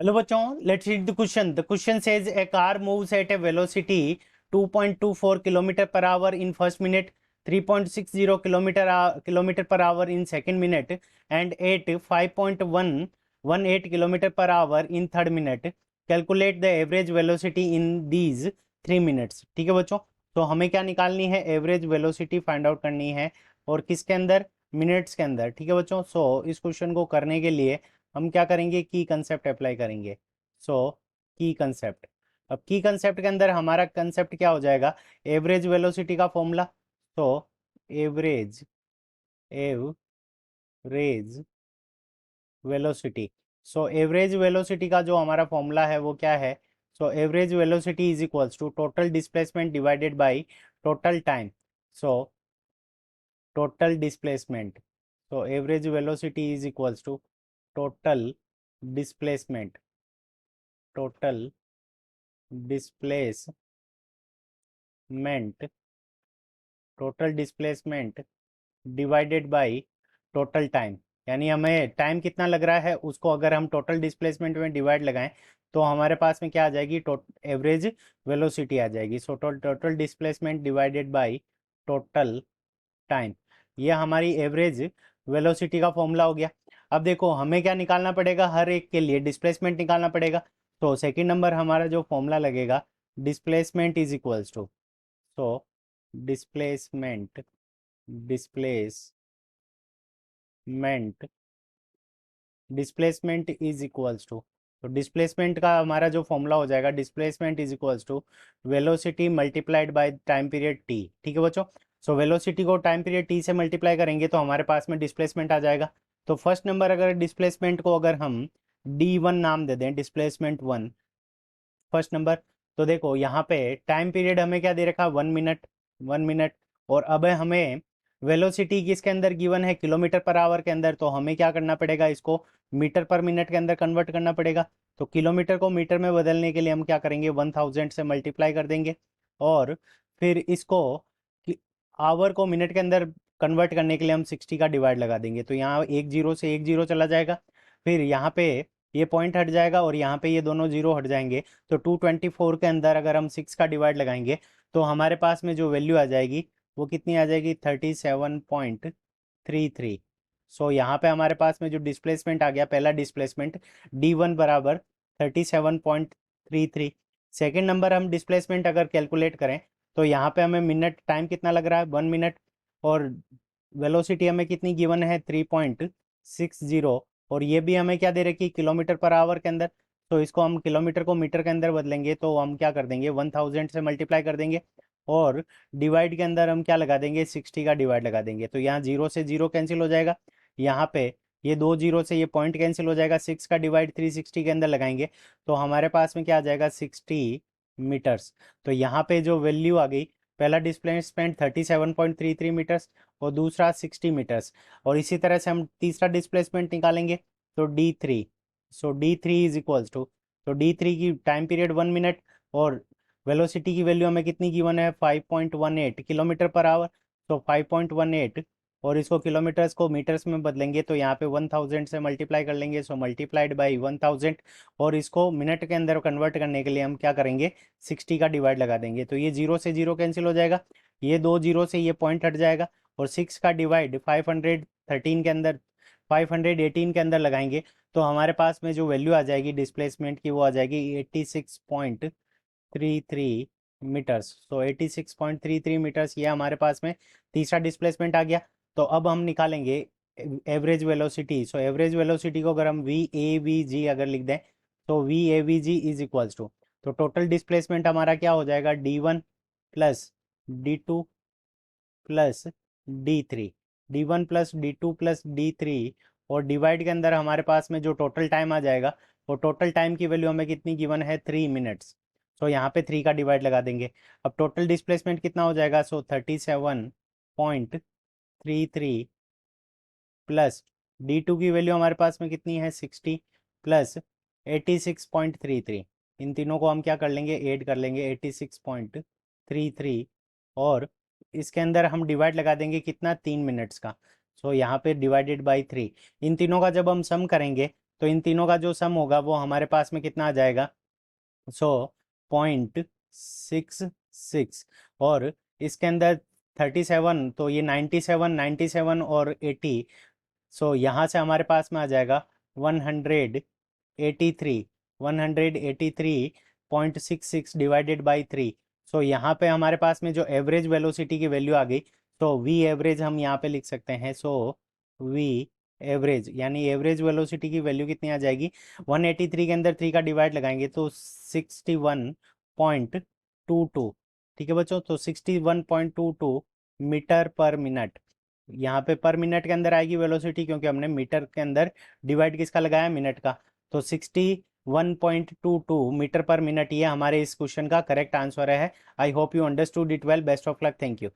Hello बच्चों, let's read the question. The question says a car moves at a velocity 2.24 kilometre per hour in first minute, 3.60 kilometre per hour in second minute and at 5.118 kilometre per hour in third minute. Calculate the average velocity in these 3 minutes. ठीक है बच्चों, तो हमें क्या निकालनी है? Average velocity find out करनी है. और किसके अंदर? मिनट्स के अंदर. ठीक है बच्चों, सो इस क्वेश्चन को करने के लिए हम क्या करेंगे? की कंसेप्ट अप्लाई करेंगे. सो की कंसेप्ट. अब की कंसेप्ट के अंदर हमारा कंसेप्ट क्या हो जाएगा? एवरेज वेलोसिटी का फॉर्मूला. तो average average velocity. So average velocity का जो हमारा फॉर्मूला है वो क्या है? So average velocity is equals to total displacement divided by total time. So total displacement. So average velocity is equals to total displacement total displacement total displacement divided by total time. यानी हमें time कितना लग रहा है उसको अगर हम total displacement में डिवाइड लगाएं तो हमारे पास में क्या आ जाएगी? एवरेज वेलोसिटी आ जाएगी. सो total displacement divided by total time. ये हमारी एवरेज वेलोसिटी का फॉर्मूला हो गया. अब देखो हमें क्या निकालना पड़ेगा? हर एक के लिए डिस्प्लेसमेंट निकालना पड़ेगा. तो सेकंड नंबर हमारा जो फॉर्मूला लगेगा, displacement is equals to. So displacement displacement displacement is equals to. तो डिस्प्लेसमेंट का हमारा जो फॉर्मूला हो जाएगा, displacement is equals to velocity multiplied by time period T. ठीक है बच्चों, सो वेलोसिटी को टाइम पीरियड टी से मल्टीप्लाई करेंगे तो हमारे पास में डिस्प्लेसमेंट आ जाएगा. तो फर्स्ट नंबर अगर डिस्प्लेसमेंट को अगर हम D1 नाम दे दें, डिस्प्लेसमेंट 1 फर्स्ट नंबर. तो देखो यहाँ पे टाइम पीरियड हमें क्या दे रखा? 1 मिनट. 1 मिनट. और अब हमें वेलोसिटी किसके अंदर गिवन है? किलोमीटर पर आवर के अंदर. तो हमें क्या करना पड़ेगा? इसको मीटर पर मिनट के अंदर कन्वर्ट करना पड़ेगा. तो किलोमीटर को मीटर में बदलने के लिए हम क्या करेंगे? 1000 से मल्टीप्लाई कर देंगे. और फिर इसको आवर को मिनट के अंदर कन्वर्ट करने के लिए हम 60 का डिवाइड लगा देंगे. तो यहाँ एक जीरो से एक जीरो चला जाएगा. फिर यहाँ पे ये पॉइंट हट जाएगा और यहाँ पे ये दोनों जीरो हट जाएंगे. तो 224 के अंदर अगर हम 6 का डिवाइड लगाएंगे तो हमारे पास में जो वैल्यू आ जाएगी वो कितनी आ जाएगी? 37.33. सो यहाँ पे हमारे पास में जो डिस्प्लेसमेंट आ गया, पहला डिस्प्लेसमेंट D1 बराबर 37.33. सेकेंड नंबर हम डिस्प्लेसमेंट अगर कैलकुलेट करें तो यहाँ पे हमें मिनट टाइम कितना लग रहा है? 1 मिनट. और वेलोसिटी हमें कितनी गिवन है? 3.60. और ये भी हमें क्या दे रखी? किलोमीटर पर आवर के अंदर. तो इसको हम किलोमीटर को मीटर के अंदर बदलेंगे तो हम क्या कर देंगे? 1000 से मल्टीप्लाई कर देंगे. और डिवाइड के अंदर हम क्या लगा देंगे? 60 का डिवाइड लगा देंगे. तो यहाँ जीरो से जीरो कैंसिल हो जाएगा. यहाँ पे ये दो जीरो से ये पॉइंट कैंसिल हो जाएगा. 6 का डिवाइड 360 के अंदर लगाएंगे तो हमारे पास में क्या आ जाएगा? 60 मीटर्स. तो यहाँ पे जो वैल्यू आ गई, पहला डिस्प्लेसमेंट 37.33 मीटर्स और दूसरा 60 मीटर्स. और इसी तरह से हम तीसरा डिस्प्लेसमेंट निकालेंगे तो D3. So D3 is equals to. तो D3 की टाइम पीरियड 1 मिनट और वेलोसिटी की वैल्यू हमें कितनी गिवन है? 5.18 किलोमीटर पर आवर. तो 5.18 और इसको किलोमीटर्स को मीटर्स में बदलेंगे तो यहाँ पे 1000 से मल्टीप्लाई कर लेंगे. सो मल्टीप्लाइड बाई 1000. और इसको मिनट के अंदर कन्वर्ट करने के लिए हम क्या करेंगे? 60 का डिवाइड लगा देंगे. तो ये जीरो से जीरो कैंसिल हो जाएगा. ये दो जीरो से ये पॉइंट हट जाएगा. और 6 का डिवाइड 513 के अंदर 518 के अंदर लगाएंगे तो हमारे पास में जो वैल्यू आ जाएगी डिस्प्लेसमेंट की वो आ जाएगी 86.33 मीटर्स. तो 86.33 मीटर्स ये हमारे पास में तीसरा डिस्प्लेसमेंट आ गया. तो अब हम निकालेंगे average velocity. So average velocity को अगर हम VAVG अगर लिख दें तो VAVG इज इक्वल्स टू. तो टोटल डिस्प्लेसमेंट हमारा क्या हो जाएगा? D1 plus D2 plus D3. D1 plus D2 plus D3 और डिवाइड के अंदर हमारे पास में जो टोटल टाइम आ जाएगा वो टोटल टाइम की वैल्यू हमें कितनी गिवन है? 3 मिनट्स. तो यहाँ पे 3 का डिवाइड लगा देंगे. अब टोटल डिस्प्लेसमेंट कितना हो जाएगा? सो 37.33 प्लस D2 की वैल्यू हमारे पास में कितनी है? 60 प्लस 86.33. इन तीनों को हम क्या कर लेंगे? ऐड कर लेंगे. 86.33 और इसके अंदर हम डिवाइड लगा देंगे कितना? 3 मिनट्स का. सो यहाँ पे डिवाइडेड बाई 3. इन तीनों का जब हम सम करेंगे तो इन तीनों का जो सम होगा वो हमारे पास में कितना आ जाएगा, 100.66। और इसके अंदर 37, तो ये 97, 97 और 80, सो यहाँ से हमारे पास में आ जाएगा 183, 183.66 डिवाइडेड बाई 3। सो यहाँ पे हमारे पास में जो एवरेज वेलोसिटी की वैल्यू आ गई, तो वी एवरेज हम यहाँ पे लिख सकते हैं। सो वी एवरेज यानी एवरेज वेलोसिटी की वैल्यू कितनी आ जाएगी, 183 के अंदर 3 का डिवाइड लगाएंगे तो 61.22। ठीक है बच्चों, तो 61.22 मीटर पर मिनट। यहाँ पे पर मिनट के अंदर आएगी वेलोसिटी, क्योंकि हमने मीटर के अंदर डिवाइड किसका लगाया, मिनट का। तो 61.22 मीटर पर मिनट, ये हमारे इस क्वेश्चन का करेक्ट आंसर है। I hope you understood it well. Best of luck. Thank you.